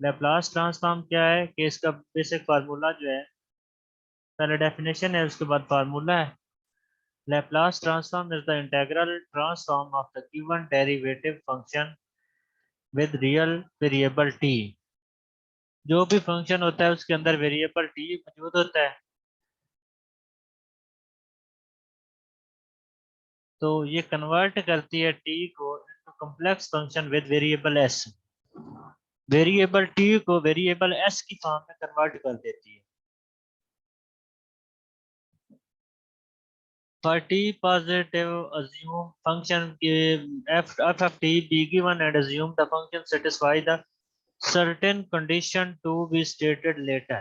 Laplace transform क्या है कि इसका बेसिक फार्मूला जो है, पहले डेफिनेशन है उसके बाद फार्मूला है। Laplace transform is the integral transform of the given derivative function with real variable T. जो भी फंक्शन होता है उसके अंदर वेरिएबल टी मौजूद होता है, तो ये कन्वर्ट करती है टी को into complex function with variable S. Variable T को वेरिएबल एस की फॉर्म में कन्वर्ट कर देती है। For t positive, assume function f of t be given and assume the function satisfy the certain condition to be stated later।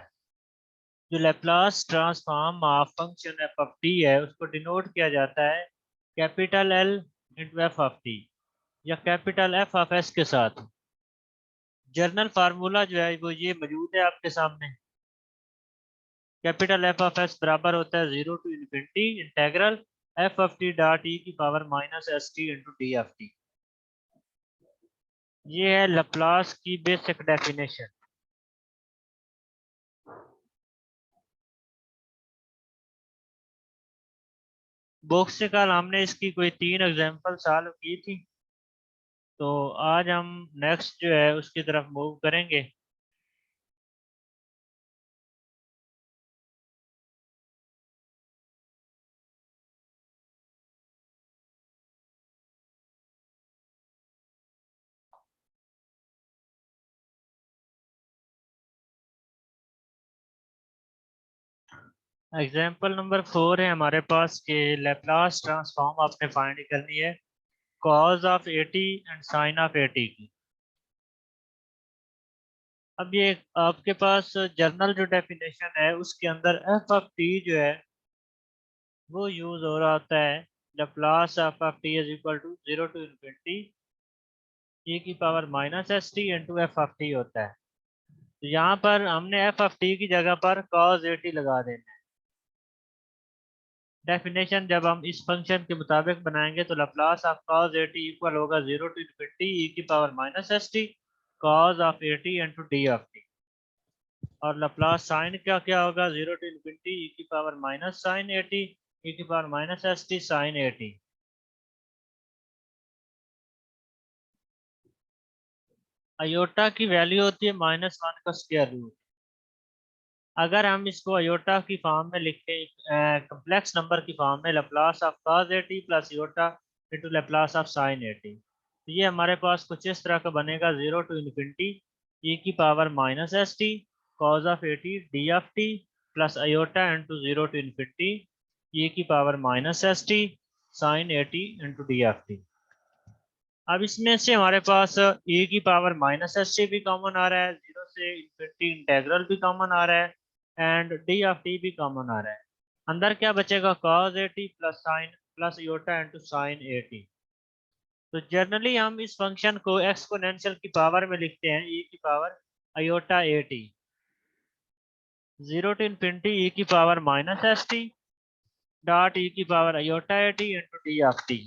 जो Laplace transform of function F of T है उसको denote किया जाता है capital L into f of T या capital f of s के साथ। Journal formula जो है वो ये मौजूद है आपके सामने। कैपिटल एफ ऑफ एस बराबर होता है 0 to infinity integral f of t dot e की power minus s t into d of t. ये है लैप्लास की बेसिक डेफिनेशन। बुक से कल हमने इसकी कोई 3 एग्जांपल सॉल्व की थी, तो आज हम नेक्स्ट जो है उसकी तरफ मूव करेंगे। एग्जांपल नंबर 4 है हमारे पास के लैप्लास ट्रांसफॉर्म आपने फाइंड करनी है cos of at and sine of at की। अब ये आपके पास जर्नल जो डेफिनेशन है उसके अंदर एफ ऑफ टी जो है वो यूज हो रहा होता है Laplace of t is equal to 0 to infinity e की power minus s t into f of t होता है। तो यहाँ पर हमने एफ ऑफ टी की जगह पर कॉज ए टी लगा देना है। डेफिनेशन जब हम इस फंक्शन के मुताबिक बनाएंगे तो Laplace of cos a t equal होगा 0 टू इन्फिनिटी ई की power minus s t cos of a t into d of T. और लैप्लास साइन क्या क्या होगा 0 टू इन्फिनिटी ई की power minus sine a t e की power minus s t sine a t. Iota की value होती है -1 का स्क्वायर रूट। अगर हम इसको अयोटा की फॉर्म में लिखते हैं कम्प्लेक्स नंबर की फॉर्म में Laplace of cos A T plus iota into Laplace of sine a T, तो ये हमारे पास कुछ इस तरह का बनेगा 0 टू इन्फिनिटी ई की power minus s t cos of a t d of T plus iota into 0 to infinity ई की power minus s t sine a t into d of t. अब इसमें से हमारे पास e की पावर माइनस एस टी भी common आ रहा है, 0 से इन्फिनिटी इंटेग्रल भी कॉमन आ रहा है एंड डी ऑफ टी भी कॉमन आ रहा है। अंदर क्या बचेगा cos A T plus sign plus Yotta into sine a T. तो जनरली हम इस फंक्शन को एक्सपोनेंशियल की पावर में लिखते हैं e की power iota a t 0 to infinity e की power minus s t dot e की power iota a t into d of t.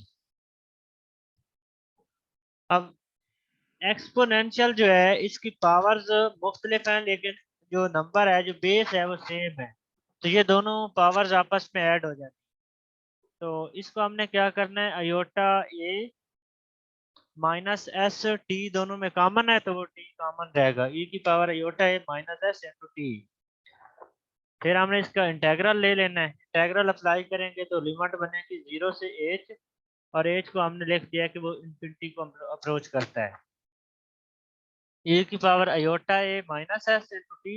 अब एक्सपोनेंशियल जो है इसकी पावर्स मुख्तलिफ हैं लेकिन जो नंबर है जो बेस है वो सेम है, तो ये दोनों पावर्स आपस में ऐड हो जाती है। तो इसको हमने क्या करना है aorta a minus s T दोनों में कॉमन है तो वो टी कॉमन रहेगा ई की power iota a minus s into T. फिर हमने इसका इंटेग्रल ले लेना है, इंटेग्रल अप्लाई करेंगे तो लिमिट बनेगी 0 से एच और एच को हमने लिख दिया कि वो इन्फिनिटी को अप्रोच करता है e की power iota a minus s into t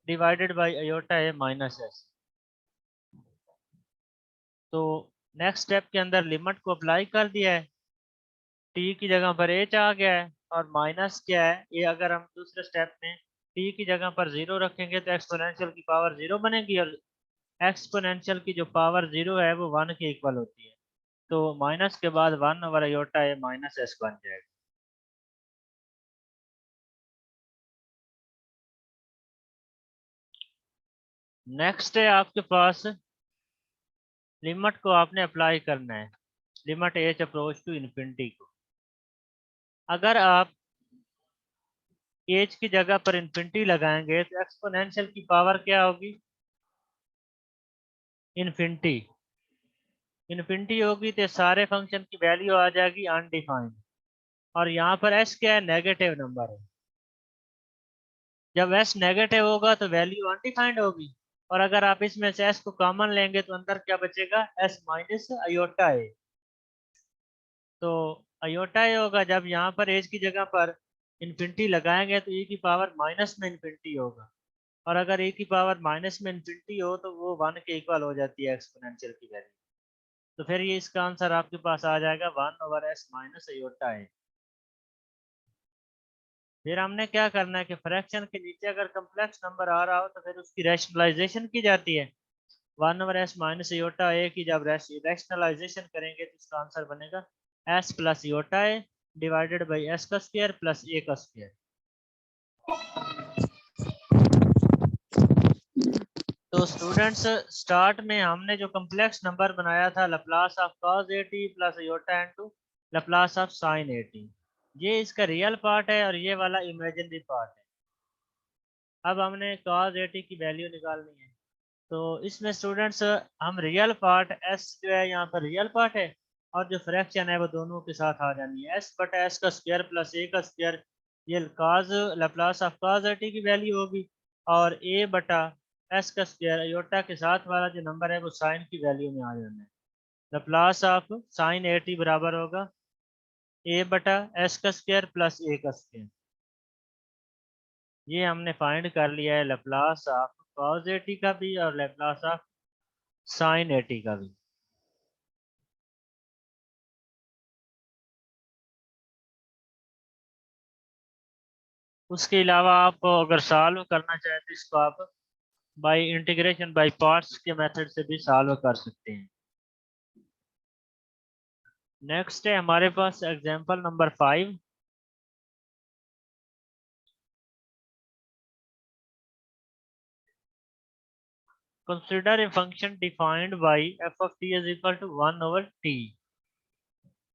divided by iota a minus s. तो नेक्स्ट स्टेप के अंदर लिमिट को अप्लाई कर दिया है, टी की जगह पर एच आ गया है और माइनस क्या है ये अगर हम दूसरे स्टेप में टी की जगह पर 0 रखेंगे तो एक्सपोनेंशियल की पावर 0 बनेगी और एक्सपोनेंशियल की जो पावर 0 है वो 1 के इक्वल होती है, तो माइनस के बाद 1 over aorta a minus S बन जाएगा। नेक्स्ट है आपके पास लिमिट को आपने अप्लाई करना है, limit h approach to infinity को। अगर आप एज की जगह पर इन्फिनिटी लगाएंगे तो एक्सपोनेंशियल की पावर क्या होगी? इन्फिनिटी। इन्फिनिटी होगी तो सारे फंक्शन की वैल्यू आ जाएगी अनडिफाइंड। और यहाँ पर एस क्या है? नेगेटिव नंबर है। जब एस नेगेटिव होगा तो वैल्यू अनडिफाइंड होगी। और अगर आप इसमें से एस को कॉमन लेंगे तो अंदर क्या बचेगा? एस माइनस अयोटा ए। तो अयोटा ए होगा। जब यहाँ पर एज की जगह पर इन्फिनिटी लगाएंगे तो e की पावर माइनस में इन्फिनिटी होगा। और अगर e की पावर माइनस में इन्फिनिटी हो तो वो 1 के इक्वल हो जाती है एक्सपोनेंशियल की वैल्यू। तो फिर ये इसका आंसर आपके पास आ जाएगा 1/s माइनस अयोटा ए। फिर हमने क्या करना है कि फ्रैक्शन के नीचे अगर कम्प्लेक्स नंबर आ रहा हो तो फिर उसकी रैशनलाइजेशन की जाती है। 1/s माइनस योटा ए की जब रैशनलाइजेशन करेंगे तो इसका आंसर बनेगा s plus Yotta A divided by S का स्क्वायर प्लस ए का स्क्वायर। तो स्टूडेंट्स स्टार्ट में हमने जो कम्प्लेक्स नंबर बनाया था Laplace of cos at plus Yotta into Laplace of sin at, ये इसका रियल पार्ट है और ये वाला इमेजिनरी पार्ट है। अब हमने cos at की वैल्यू निकालनी है। तो इसमें स्टूडेंट्स हम रियल पार्ट s जो है यहाँ पर रियल पार्ट है और जो फ्रैक्शन है वो दोनों के साथ आ जानी है। s बटा s का स्क्वायर प्लस a का स्क्वायर, ये cos Laplace of cos at की वैल्यू होगी। और a बटा s का स्क्वायर अयोटा के साथ वाला जो नंबर है वो साइन की वैल्यू में आ जाना है। लैप्लस ऑफ साइन at बराबर होगा a बटा s का स्क्वायर प्लस a का स्क्वायर। ये हमने फाइंड कर लिया है लैप्लस ऑफ cos at का भी और लैप्लस ऑफ साइन at का भी। उसके अलावा आप अगर सॉल्व करना चाहें तो इसको आप बाय इंटीग्रेशन बाय पार्ट्स के मेथड से भी सॉल्व कर सकते हैं। नेक्स्ट है हमारे पास example number 5। Consider a function defined by f of t is equal to 1 over t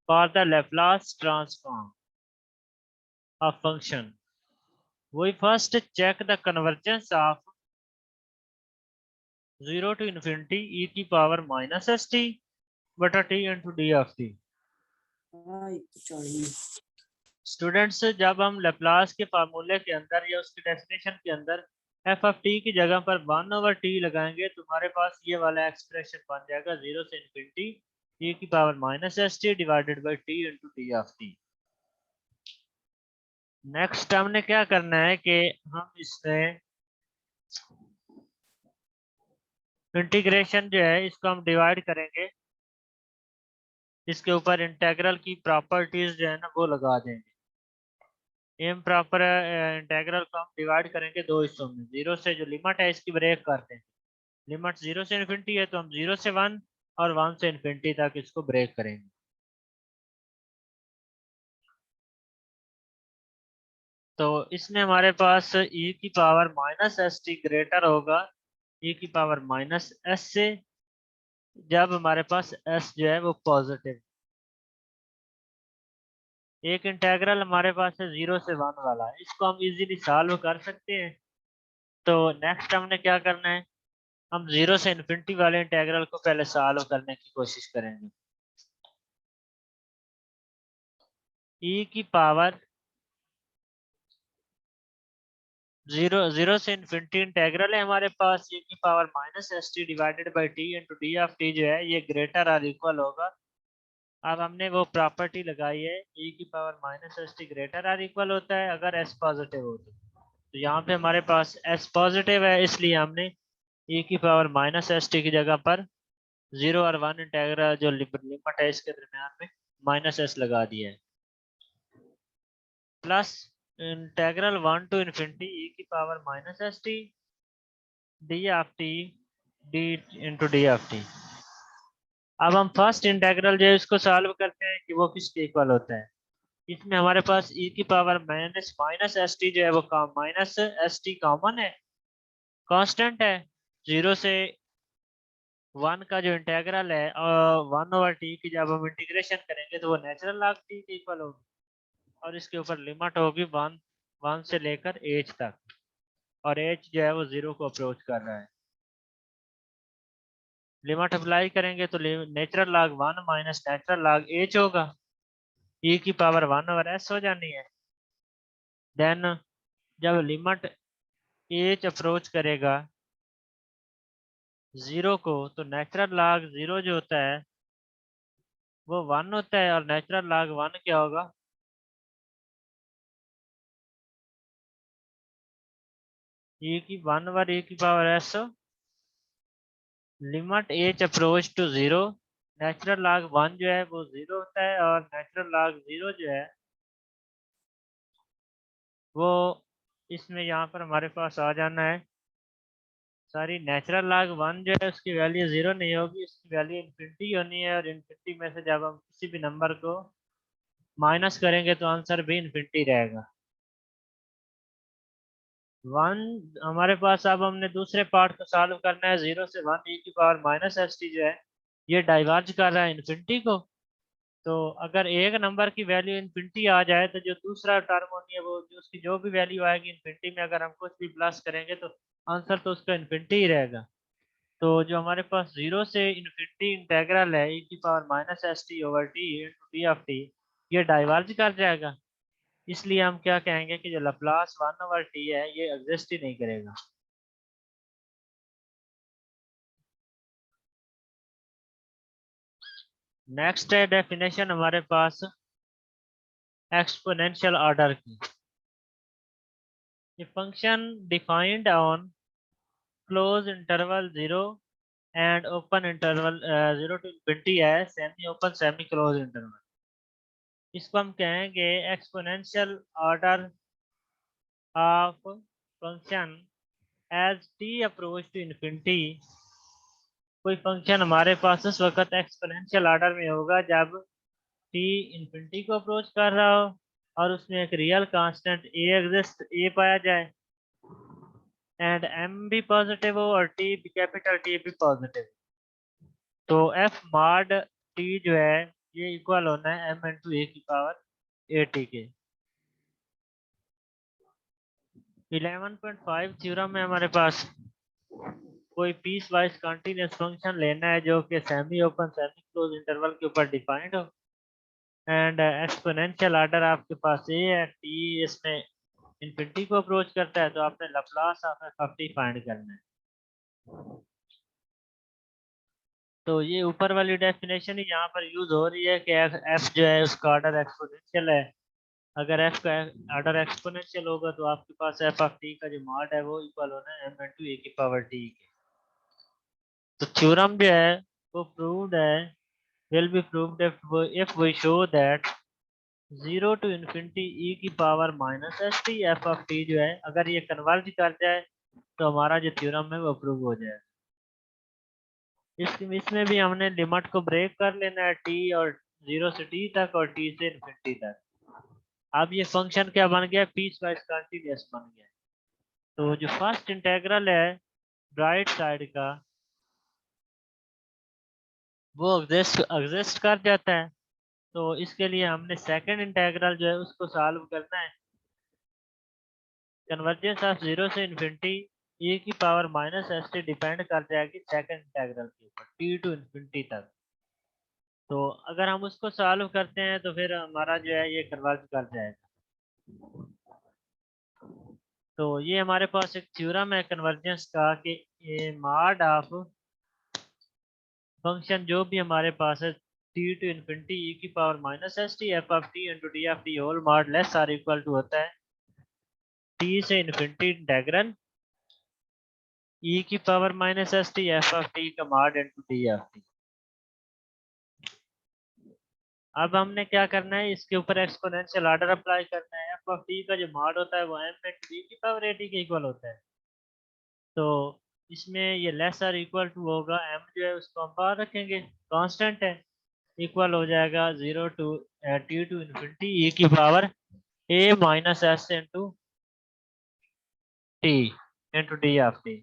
for the Laplace transform of function. We first check the convergence of 0 to infinity e की power minus s T बटा T into d of T. Students जब हम Laplace के फार्मूले के अंदर या उसके डेफिनेशन के अंदर एफ ऑफ टी की जगह पर 1 ओवर टी लगाएंगे तो हमारे पास ये वाला एक्सप्रेशन बन जाएगा 0 से इन्फिनिटी e की power minus s T divided by T into t of T. Next हमने क्या करना है कि हम इसमें इंटीग्रेशन जो है इसको हम डिवाइड करेंगे, इसके ऊपर इंटेग्रल की प्रॉपर्टीज जो है ना वो लगा देंगे। एम प्रॉपर इंटेग्रल को हम डिवाइड करेंगे दो हिस्सों में। जीरो से जो लिमिट है इसकी ब्रेक करते हैं। लिमिट 0 से इन्फिनिटी है तो हम 0 से 1 और 1 से इन्फिनिटी तक इसको ब्रेक करेंगे। तो इसमें हमारे पास e की power minus s T greater होगा e की पावर माइनस एस से, जब हमारे पास s जो है वो पॉजिटिव। एक इंटेग्रल हमारे पास है 0 से 1 वाला, इसको हम इजीली सॉल्व कर सकते हैं। तो नेक्स्ट हमने क्या करना है, हम 0 से इन्फिनिटी वाले इंटेग्रल को पहले सॉल्व करने की कोशिश करेंगे। e की पावर 0 से इन्फिनिटी इंटेग्रल है हमारे पास, e की power minus s T divided by T into d of T जो है ये ग्रेटर और इक्वल होगा। अब हमने वो प्रॉपर्टी लगाई है e की power minus s T greater और इक्वल होता है अगर s पॉजिटिव हो तो यहाँ पे हमारे पास s पॉजिटिव है इसलिए हमने e की पावर माइनस एस टी की जगह पर 0 और 1 इंटेग्रल जो लिमिट है इसके दरमियान में माइनस एस लगा दिया है, plus integral 1 to infinity e की power minus s t d of t d into d of t. अब हम फर्स्ट इंटेग्रल जो है इसको सॉल्व करते हैं कि वो किसके इक्वल होता है। इसमें हमारे पास e की पावर माइनस एस टी जो है वो माइनस एस टी कॉमन है, कांस्टेंट है। 0 से 1 का जो इंटेग्रल है और 1 ओवर टी की जब हम इंटीग्रेशन करेंगे तो वो नेचुरल लॉग टी के इक्वल होगी और इसके ऊपर लिमिट होगी 1 1 से लेकर एच तक, और एच जो है वो 0 को अप्रोच कर रहा है। लिमिट अप्लाई करेंगे तो natural log 1 minus natural log H होगा, e की पावर 1 ओवर s हो जानी है। देन जब लिमिट एच अप्रोच करेगा 0 को, तो नेचुरल लॉग 0 जो होता है वो 1 होता है, और नेचुरल लॉग 1 क्या होगा, e की 1 ओवर e की power s। Limit h approach to 0, natural log 1 जो है वो 0 होता है, और नेचुरल लॉग 0 जो है वो इसमें यहाँ पर हमारे पास आ जाना है। सॉरी, नेचुरल लॉग 1 जो है उसकी वैल्यू 0 नहीं होगी, उसकी वैल्यू इन्फिनिटी होनी है, और इन्फिनिटी में से जब हम किसी भी नंबर को माइनस करेंगे तो आंसर भी इन्फिनिटी रहेगा। 1 हमारे पास, अब हमने दूसरे पार्ट को सॉल्व करना है। 0 से 1 e की पावर माइनस एस टी जो है ये डाइवर्ज कर रहा है इन्फिनिटी को। तो अगर एक नंबर की वैल्यू इन्फिनिटी आ जाए तो जो दूसरा टर्म होनी है वो जो उसकी जो भी वैल्यू आएगी इन्फिनिटी में, अगर हम कुछ भी प्लस करेंगे तो आंसर तो उसका इन्फिनिटी ही रहेगा। तो जो हमारे पास 0 से इन्फिनिटी इंटेग्रल है e की power minus s T over T into t of t, ये डाइवर्ज कर जाएगा। इसलिए हम क्या कहेंगे कि जो लप्लास 1 ओवर टी है ये एग्जिस्ट ही नहीं करेगा। नेक्स्ट है डेफिनेशन हमारे पास एक्सपोनेंशियल ऑर्डर की। Function defined on close interval 0 and open interval 0 to infinity है, semi open semi close interval. इसको हम कहेंगे exponential order of function as t approach to infinity. कोई फंक्शन हमारे पास उस वक्त एक्सपोनेंशियल ऑर्डर में होगा जब टी इन्फिनिटी को अप्रोच कर रहा हो, और उसमें एक रियल कांस्टेंट ए एग्जिस्ट ए पाया जाए, एंड एम भी पॉजिटिव हो और टी भी, कैपिटल टी भी पॉजिटिव। तो एफ मॉड टी जो है ये इक्वल होना है एम इंटू ए की पावर ए टी के। 11.5 थ्योरम में हमारे पास कोई पीस वाइज कंटीन्यूअस फंक्शन लेना है जो कि semi open semi close interval के ऊपर डिफाइंड हो, एंड एक्सपोनेंशियल ऑर्डर आपके पास ए है, टी इसमें इन्फिनिटी को अप्रोच करता है, तो आपने Laplace of f of T find करना है। तो ये ऊपर वाली डेफिनेशन ही यहाँ पर यूज हो रही है कि एफ जो है उसका ऑर्डर एक्सपोनेंशियल है। अगर एफ का ऑर्डर एक्सपोनेंशियल होगा तो आपके पास एफ ऑफ टी का जो मॉड है वो इक्वल होना है एम इंटू ए की पावर टी के। तो थ्योरम जो है वो प्रूव्ड है, will be proved if we show that 0 to infinity e की power minus s t f of T जो है अगर ये कन्वर्ज कर जाए तो हमारा जो थ्योरम है वो प्रूव हो जाए। इसमें भी हमने लिमिट को ब्रेक कर लेना है टी और 0 से टी तक और टी से इन्फिनिटी तक। अब ये फंक्शन क्या बन गया, पीस वाइज कंटीन्यूअस बन गया। तो जो फर्स्ट इंटेग्रल है राइट साइड का वो एग्जिस्ट कर जाता है। तो इसके लिए हमने सेकंड इंटेग्रल जो है उसको सॉल्व करना है। कन्वर्जेंस ऑफ 0 से इन्फिनिटी e की power minus s T depend कर जाएगी सेकंड इंटेग्रल के ऊपर टी टू इन्फिनिटी तक। तो अगर हम उसको सॉल्व करते हैं तो फिर हमारा जो है ये कन्वर्ज कर जाएगा। तो ये हमारे पास एक थ्योरम है कन्वर्जेंस का कि ये मॉड ऑफ फंक्शन जो भी हमारे पास है टी टू इन्फिनिटी ई की power minus s t f of t into t of t whole mod less or equal to होता है टी से इन्फिनिटी इंटेग्रल ई की power minus s t f of t का mod into t of t. अब हमने क्या करना है, इसके ऊपर एक्सपोनेंशियल ऑर्डर अप्लाई करना है। एफ ऑफ टी का जो मॉड होता है वो एम इंटू डी की पावर ए टी के इक्वल होता है। तो इसमें ये लेस आर इक्वल टू होगा, एम जो है उसको हम बाहर रखेंगे, कांस्टेंट है, इक्वल हो जाएगा 0 टू टी टू इन्फिनिटी ई की power A minus s into T into d of t.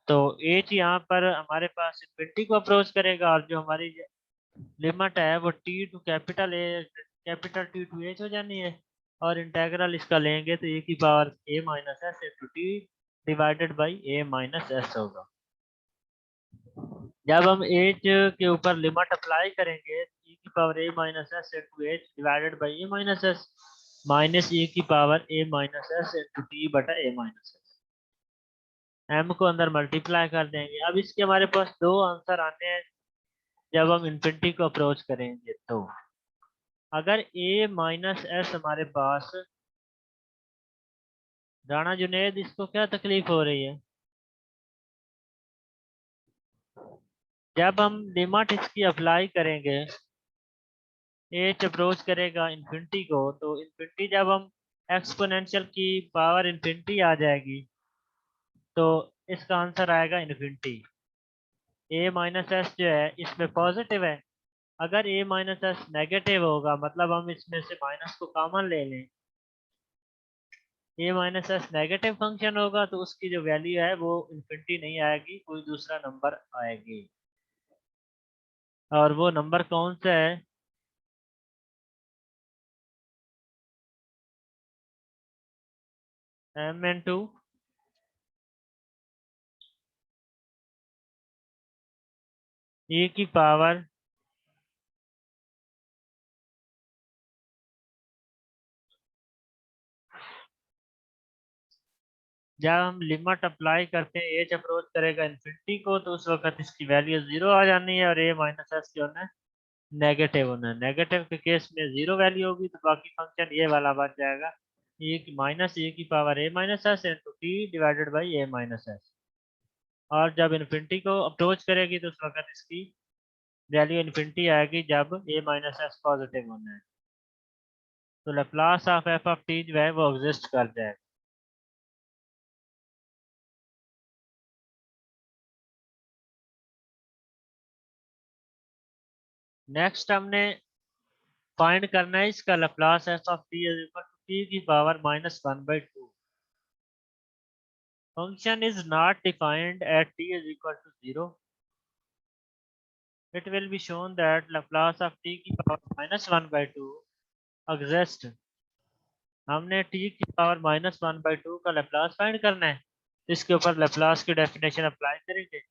तो एच यहाँ पर हमारे पास इन्फिनिटी को अप्रोच करेगा, और जो हमारी लिमिट है वो t to capital A capital T to h हो जानी है। और इंटेग्रल इसका लेंगे तो ए की power A minus s into t divided by A minus S होगा। जब हम एच के ऊपर लिमिट अप्लाई करेंगे e की power A minus s into H divided by A minus s minus e की पावर ए माइनस एस इंटू टी बटा ए minus S, m को अंदर मल्टीप्लाई कर देंगे। अब इसके हमारे पास दो आंसर आने हैं जब हम इन्फिनिटी को अप्रोच करेंगे। तो अगर a माइनस एस हमारे पास, राणा जुनेद इसको क्या तकलीफ हो रही है? जब हम लिमिट इसकी अप्लाई करेंगे, एच अप्रोच करेगा इन्फिनिटी को, तो इन्फिनिटी जब हम एक्सपोनेंशियल की पावर इन्फिनिटी आ जाएगी तो इसका आंसर आएगा इन्फिनिटी। ए माइनस एस जो है इसमें पॉजिटिव है, अगर ए माइनस एस नेगेटिव होगा मतलब हम इसमें से माइनस को कॉमन ले लें, ए माइनस एस नेगेटिव फंक्शन होगा तो उसकी जो वैल्यू है वो इन्फिनिटी नहीं आएगी, कोई दूसरा नंबर आएगी। और वो नंबर कौन सा है? m इंटू e की पावर जब हम लिमिट अप्लाई करते हैं एच अप्रोच करेगा इन्फिनिटी को तो उस वक्त इसकी वैल्यू जीरो आ जानी है और ए माइनस एस की होना है नेगेटिव होना है। नेगेटिव के केस में जीरो वैल्यू होगी तो बाकी फंक्शन ये वाला बच जाएगा ए की माइनस ए की power A minus s into t divided by A minus S. और जब इन्फिनिटी को अप्रोच करेगी तो उस वक्त इसकी वैल्यू इन्फिनिटी आएगी जब ए माइनस एस पॉजिटिव होना है। तो Laplace of f of T जो है वो एग्जिस्ट कर जाएगा। नेक्स्ट हमने फाइंड करना है इसका Laplace F of t is equal to t की power minus one by two. Function is not defined at t is equal to zero. It will be shown that Laplace of t की power minus one by two exist. हमने t की power minus one by two का Laplace find करना है, इसके ऊपर Laplace की definition apply करेंगे।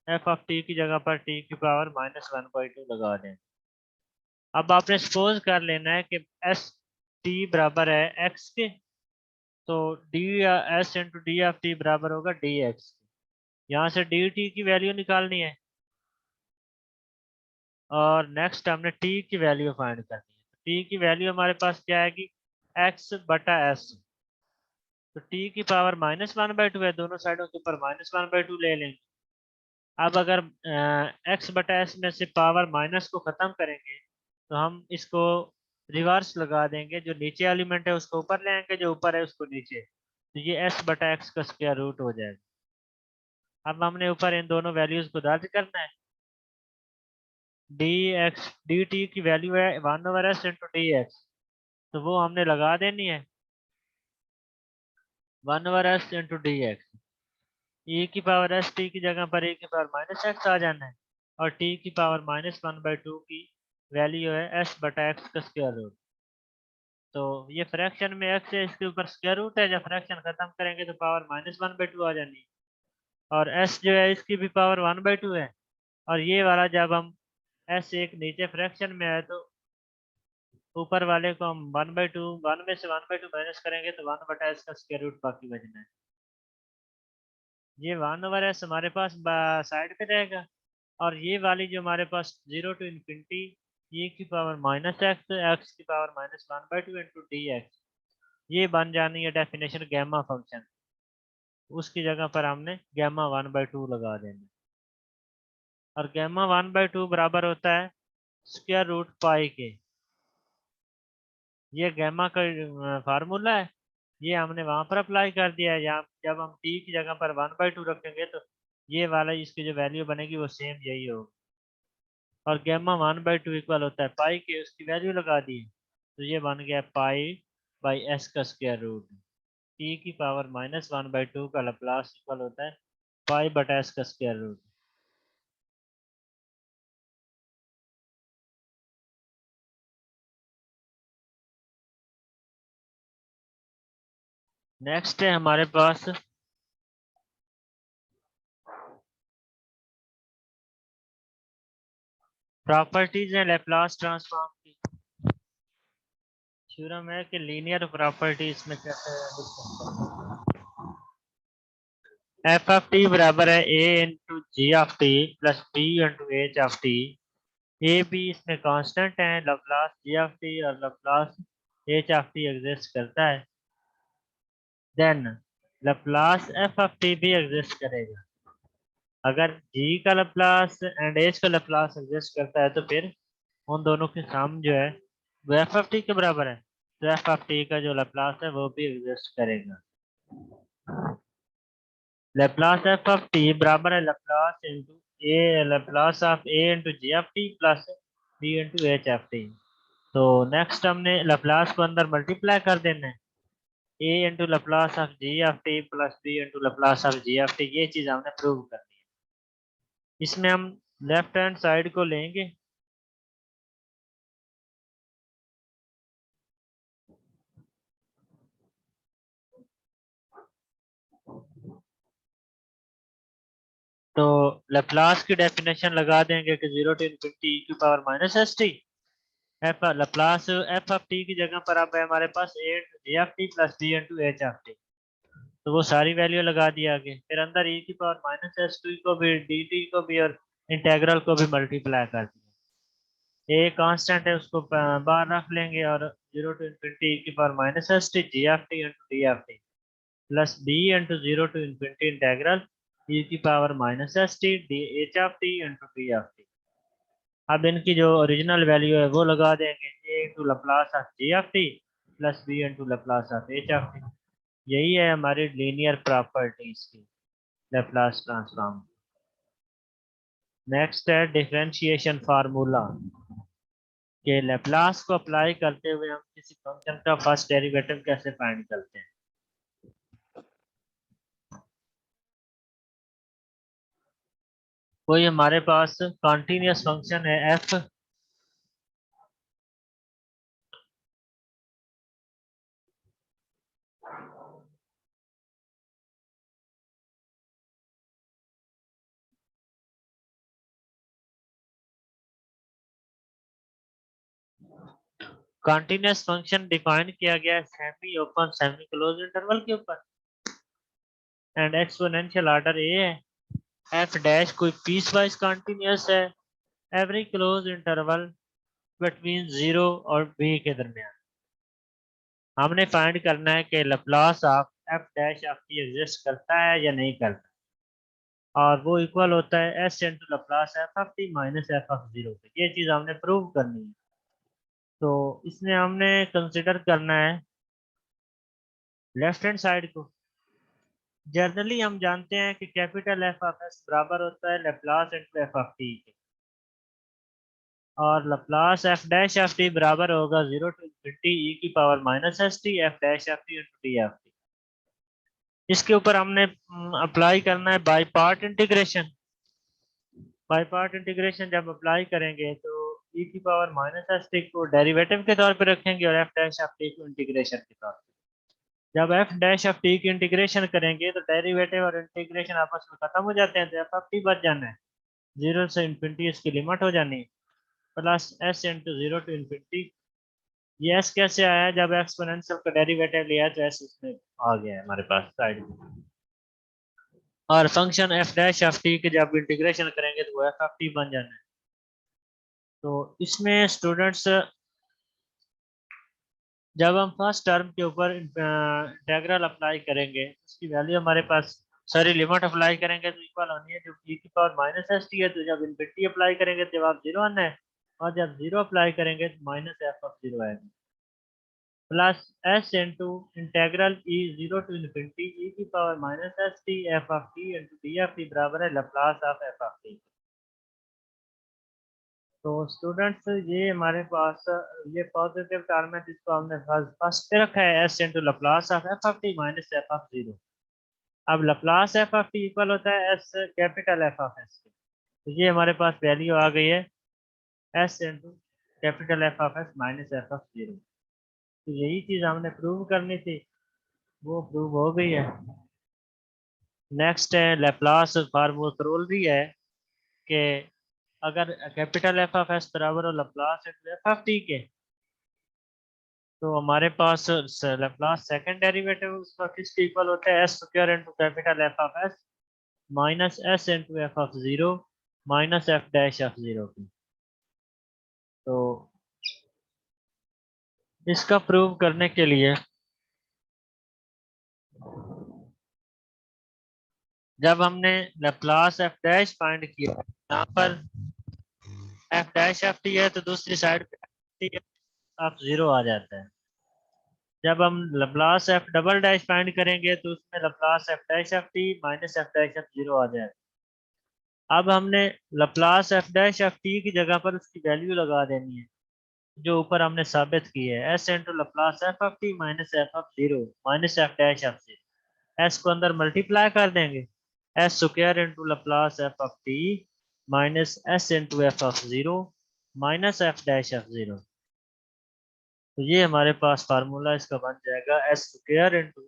एफ ऑफ टी की जगह पर टी की power minus one by to लगा दें। अब आपने सपोज कर लेना है कि एस टी बराबर है एक्स के, तो D S into d of T बराबर होगा डी एक्स। यहाँ से डी टी की वैल्यू निकालनी है और नेक्स्ट हमने टी की वैल्यू फाइंड करनी है। टी की वैल्यू हमारे पास क्या आएगी? एक्स बटा एस। तो टी की power minus one by to है, दोनों साइडों के ऊपर माइनस वन बाई टू ले लेंगे। अब अगर एक्स बटा एस में से पावर माइनस को खत्म करेंगे तो हम इसको रिवर्स लगा देंगे, जो नीचे एलिमेंट है उसको ऊपर ले आएंगे, जो ऊपर है उसको नीचे, तो ये एस बटा एक्स का स्क्वायर रूट हो जाएगा। अब हमने ऊपर इन दोनों वैल्यूज को दर्ज करना है। डी एक्स डी टी की वैल्यू है one over s into d x, तो वो हमने लगा देनी है one over s into d x. E की पावर एस टी की जगह पर ए की पावर माइनस एक्स आ जाना है और टी की power minus one by to की वैल्यू है एस बटा एक्स का स्क्वायर रूट। तो ये फ्रैक्शन में एक्स है, इसके ऊपर स्क्वायर रूट है, जब फ्रैक्शन खत्म करेंगे तो power minus one by two आ जानी है। और एस जो है इसकी भी पावर वन बाई टू है। और ये वाला जब हम एस एक नीचे फ्रैक्शन में है तो ऊपर वाले को हम वन बाई टू, वन में से वन बाई टू माइनस करेंगे तो वन बटा एस का स्क्वायर रूट बाकी बचना है। ये वन ओवर एस हमारे पास साइड पे रहेगा और ये वाली जो हमारे पास जीरो टू इन्फिनिटी e की पावर माइनस एक्स एक्स की power minus one by two into d x, ये बन जानी है डेफिनेशन गैमा फंक्शन। उसकी जगह पर हमने गैमा वन बाई टू लगा देना और गैमा वन बाई टू बराबर होता है स्क्वायर रूट पाई के। ये गैमा का फार्मूला है, ये हमने वहां पर अप्लाई कर दिया है। यहाँ जब हम टी की जगह पर वन बाई टू रखेंगे तो ये वाला इसकी जो वैल्यू बनेगी वो सेम यही होगी। और gamma one by two equal होता है पाई के, उसकी वैल्यू लगा दी तो ये बन गया पाई बाई एस का स्क्वायर रूट। टी की power minus one by two का लैप्लास इक्वल होता है पाई बटा एस का स्क्वायर रूट। नेक्स्ट है हमारे पास प्रॉपर्टीज है लैप्लास ट्रांसफॉर्म की। थ्योरम है कि लीनियर प्रॉपर्टीज में कैसे डिस्कस करते हैं। एफ ऑफ टी बराबर है ए into ji of T plus B into H of T. A B इसमें कांस्टेंट है, लैप्लास जी ऑफ टी और Laplace H of T exist करता है। Then Laplace F of T भी एग्जिस्ट करेगा। अगर जी का लैप्लास एंड एच का लैप्लास एग्जिस्ट करता है तो फिर उन दोनों की सम जो है वो एफ ऑफ टी के बराबर है, तो एफ ऑफ टी का जो लैप्लास है वो भी एग्जिस्ट करेगा। लैप्लास एफ ऑफ टी बराबर है Laplace into a, Laplace of a into ji of T plus B into H of t. तो नेक्स्ट हमने लैप्लास को अंदर मल्टीप्लाई कर देना है, ए into Laplace of g of T plus B into Laplace of g of t. ये चीज हमने प्रूव करनी है। इसमें हम लेफ्ट हैंड साइड को लेंगे, तो लैप्लास की डेफिनेशन लगा देंगे कि 0 टू इनफिनिटी e की power minus s t. F Laplace F of t की जगह पर अब है हमारे पास a into j of T plus B into H of t. तो वो सारी वैल्यू लगा दी आगे, फिर अंदर e की पावर माइनस एस टी को भी, डी टी को भी और इंटेग्रल को भी मल्टीप्लाई कर दिया। ए कांस्टेंट है उसको बाहर रख लेंगे और 0 टू इनफिनिटी e की power minus s t g of t into d of T plus B into 0 to infinity integral e की power minus s t d h of t into d of t. अब इनकी जो original value है वो लगा देंगे, a into Laplace of g of T plus B into Laplace of h of t. यही है हमारी लीनियर प्रॉपर्टीज की लैप्लास ट्रांसफॉर्म। नेक्स्ट है डिफरेंशिएशन फार्मूला के लैप्लास को अप्लाई करते हुए हम किसी फंक्शन का फर्स्ट डेरिवेटिव कैसे फाइंड करते हैं। कोई हमारे पास कॉन्टिन्यूस फंक्शन है एफ, कॉन्टिन्यूस फंक्शन डिफाइन किया गया है semi open semi close interval के ऊपर एंड एक्सपोनेंशियल ऑर्डर ए है। एफ डैश कोई पीस वाइज कॉन्टिन्यूस है एवरी क्लोज इंटरवल बिटवीन 0 और बी के दरमियान। हमने फाइंड करना है कि Laplace of F dash of T exist करता है या नहीं करता, और वो इक्वल होता है s into Laplace F of t minus f of zero. ये चीज हमने प्रूव करनी है। तो इसमें हमने कंसिडर करना है लेफ्ट हैंड साइड को। जनरली हम जानते हैं कि कैपिटल एफ ऑफ एस बराबर होता है Laplace into f of T के, और Laplace F dash of T बराबर होगा 0 टू इनफिनिटी ई की power minus s t F dash of t into t of T. इसके ऊपर हमने अप्लाई करना है by part integration. By part integration जब अप्लाई करेंगे तो ई की पावर माइनस एस टी को डेरिवेटिव के तौर पे रखेंगे और एफ डैश ऑफ टी को इंटीग्रेशन के तौर पे। जब एफ डैश ऑफ टी की इंटीग्रेशन करेंगे तो डेरिवेटिव और इंटीग्रेशन आपस में खत्म हो जाते हैं, तो एफ ऑफ टी बच जाना है, 0 से इन्फिनिटी इसकी लिमिट हो जानी है, plus s into 0 to infinity. ये एस कैसे आया है, जब एक्सपोनेंशियल का डेरिवेटिव लिया तो एस इसमें आ गया है हमारे पास साइड में। और function F dash of T के जब इंटीग्रेशन करेंगे तो वो एफ ऑफ टी बन जाना है। तो इसमें स्टूडेंट्स जब हम फर्स्ट टर्म के ऊपर इंटेग्रल अप्लाई करेंगे उसकी वैल्यू हमारे पास सारी लिमिट अप्लाई करेंगे तो इक्वल होनी है, जो e की पावर माइनस एस टी है, तो जब इन्फिनिटी अप्लाई करेंगे तो जवाब जीरो आना है, और जब जीरो अप्लाई करेंगे तो माइनस एफ ऑफ जीरो आएगा, plus s into integral e 0 to infinity ई की power minus s t f of t into d of T बराबर है Laplace of f of t. तो स्टूडेंट्स ये हमारे पास ये पॉजिटिव टर्म है जिसको हमने फर्स्ट पे रखा है s into Laplace of f of t minus f of zero. अब Laplace F of t equal होता है s capital f of s के, तो ये हमारे पास वैल्यू आ गई है s into capital f of s minus f of zero. तो यही चीज हमने प्रूव करनी थी। वो प्रूव हो गई है। नेक्स्ट है लेप्लास फार्मूला है कि अगर कैपिटल एफ ऑफ एस बराबर हो Laplace into f of T के, तो हमारे पास लेप्लास सेकंड डेरिवेटिव उसका किसके इक्वल होता है, S square into capital f of s minus s into f of zero minus f dash of zero की। तो इसका प्रूव करने के लिए जब हमने लेप्लास एफ डैश फाइंड किया, यहाँ पर एफ डैश एफ टी है तो दूसरी साइड पे ऑफ जीरो आ जाता है। जब हम Laplace f double dash find करेंगे तो उसमें Laplace f dash f t minus f dash f zero आ जाएगा। अब हमने Laplace f dash f t की जगह पर उसकी वैल्यू लगा देनी है जो ऊपर हमने साबित की है, s into Laplace F F t minus F F zero minus f dash f zero. S को अंदर मल्टीप्लाई कर देंगे, S square into Laplace F F t minus s into F F zero minus f dash f zero. तो ये हमारे पास formula इसका बन जाएगा, एस स्क्वायर इंटू,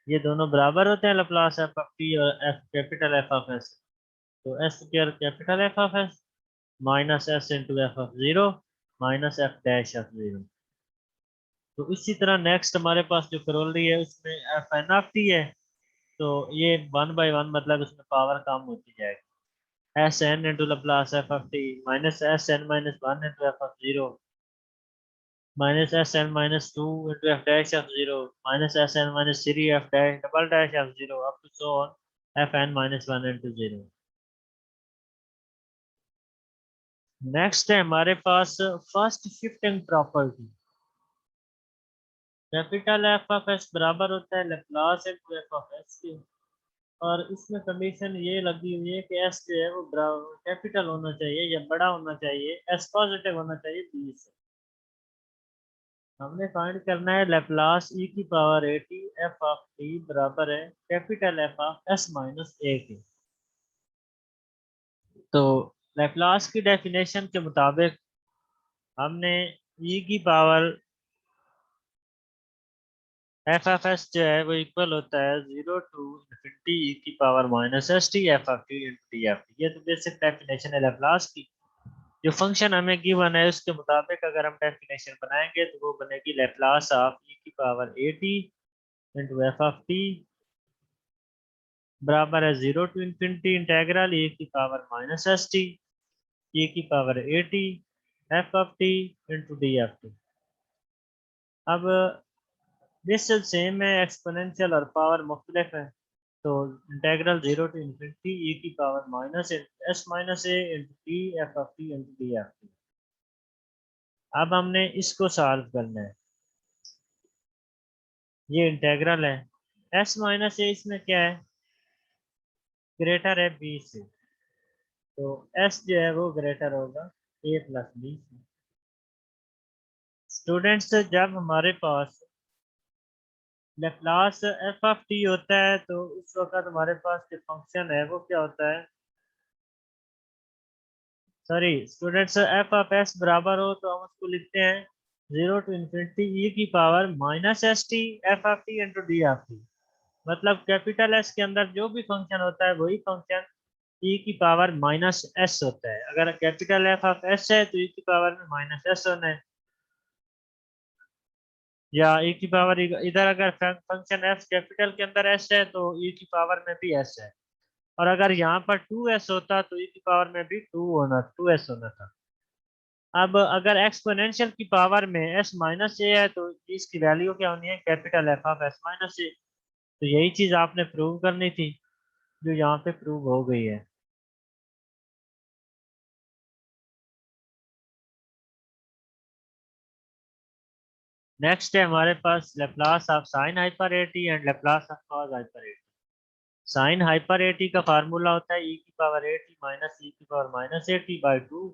ये दोनों बराबर होते हैं लप्लास एफ ऑफ टी और f capital f of s, तो s square capital f of s minus s into f of zero minus f dash of zero. तो इसी तरह नेक्स्ट हमारे पास जो करोलरी है उसमें एफ एन ऑफ टी है, तो ये वन बाई वन मतलब उसमें पावर कम होती जाएगी, s n into Laplace f of t minus s n minus one into f of zero minus s n minus two into f dash f zero minus s n minus three f dash double dash f zero up to so on f n minus one into zero. Next है हमारे पास first shifting property, capital f of s बराबर होता है Laplace into f of s के, और इसमें condition ये लगी हुई है कि एस जो है वो कैपिटल होना चाहिए या बड़ा होना चाहिए, एस पॉजिटिव होना चाहिए बी से। हमने फाइंड करना है लेप्लास ई की power a t f of T बराबर है capital f of s minus a के। तो लेप्लास की डेफिनेशन के मुताबिक हमने ई की पावर एफ एफ एस जो है वो इक्वल होता है जीरो टू इन्फिनिटी ई की power minus s t f of t into d f T. ये तो बेसिक डेफिनेशन है लेप्लास की। जो फंक्शन हमें गिवन है उसके मुताबिक अगर हम डेफिनेशन बनाएंगे तो वो बनेगी लेप्लास ऑफ ई की power a t into f of T बराबर है zero to infinity integral a की power minus s t a की power a t f of t into d f t. अब दिस सेम है, exponential और power मुख्तलिफ है, तो इंटेग्रल जीरो टू इन्फिनिटी ई की power minus s minus a into t f of t into d f t. अब हमने इसको सॉल्व करना है, ये इंटेग्रल है, एस माइनस ए इसमें क्या है, ग्रेटर है बी से, तो एस जो है वो ग्रेटर होगा ए प्लस बी से। स्टूडेंट्स जब हमारे पास लेप्लास एफ ऑफ टी होता है तो उस वक्त हमारे पास जो फंक्शन है वो क्या होता है, sorry students, F of s बराबर हो तो हम उसको लिखते हैं जीरो टू इन्फिनिटी ई की power minus s t f of t into d of T. मतलब कैपिटल एस के अंदर जो भी फंक्शन होता है वही फंक्शन ई की पावर माइनस एस होता है। अगर कैपिटल एफ ऑफ एस है तो ई की पावर में माइनस एस होना है, या ई की पावर इधर अगर फंक्शन एफ कैपिटल के अंदर एस है तो ई की पावर में भी एस है, और अगर यहाँ पर टू एस होता तो ई की पावर में भी टू एस होना था। अब अगर एक्सपोनेंशियल की पावर में एस माइनस ए है तो इसकी वैल्यू क्या होनी है, capital f of s minus a. तो यही चीज आपने प्रूव करनी थी जो यहाँ पे प्रूव हो गई है। नेक्स्ट है हमारे पास Laplace of sine hyper a t and Laplace of cos hyper a t. Sine hyper a t का फार्मूला होता है ई की पावर एटी माइनस ई की power minus a t by two.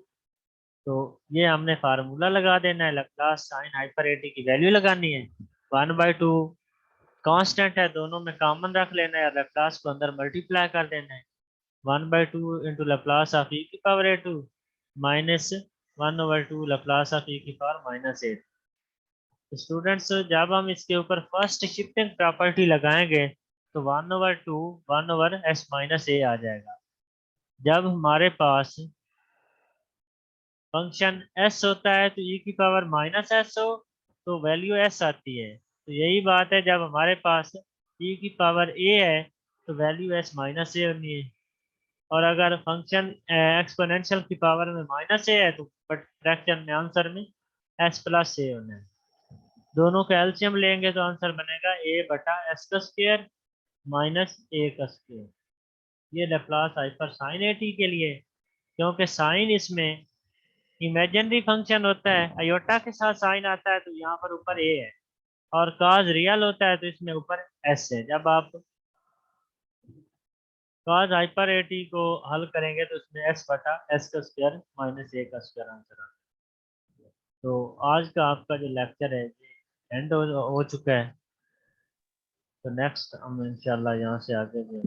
तो ये हमने फार्मूला लगा देना है, लेप्लास साइन हाइपर एटी की वैल्यू लगानी है, वन बाई टू कांस्टेंट है दोनों में कॉमन रख लेना है, लेप्लास को अंदर मल्टीप्लाई कर देना है, one by two into Laplace of e की power a two minus one over two Laplace of e की पावर माइनस एट। स्टूडेंट्स जब हम इसके ऊपर फर्स्ट शिफ्टिंग प्रॉपर्टी लगाएंगे तो 1/2 1/s-a आ जाएगा। जब हमारे पास फंक्शन s होता है तो e की पावर -s हो तो वैल्यू s आती है। तो यही बात है, जब हमारे पास e की पावर a है तो वैल्यू s -a होनी है। और अगर फंक्शन एक्सपोनेंशियल की पावर में -a है तो बट फ्रैक्शन में आंसर में s+a होना है। दोनों का एलसीएम लेंगे तो आंसर बनेगा a/s² -a²। ये Laplace hyper sine a t के लिए, क्योंकि साइन इसमें इमेजिनरी फंक्शन होता है, अयोटा के साथ साइन आता है तो यहाँ पर ऊपर ए है, और काज रियल होता है तो इसमें ऊपर एस है। जब आप काज हाइपर ए टी को हल करेंगे तो इसमें s/s² -a² आंसर आता है। तो आज का आपका जो लेक्चर है ये एंड हो चुका है। तो नेक्स्ट हम इंशाल्लाह यहाँ से आगे जो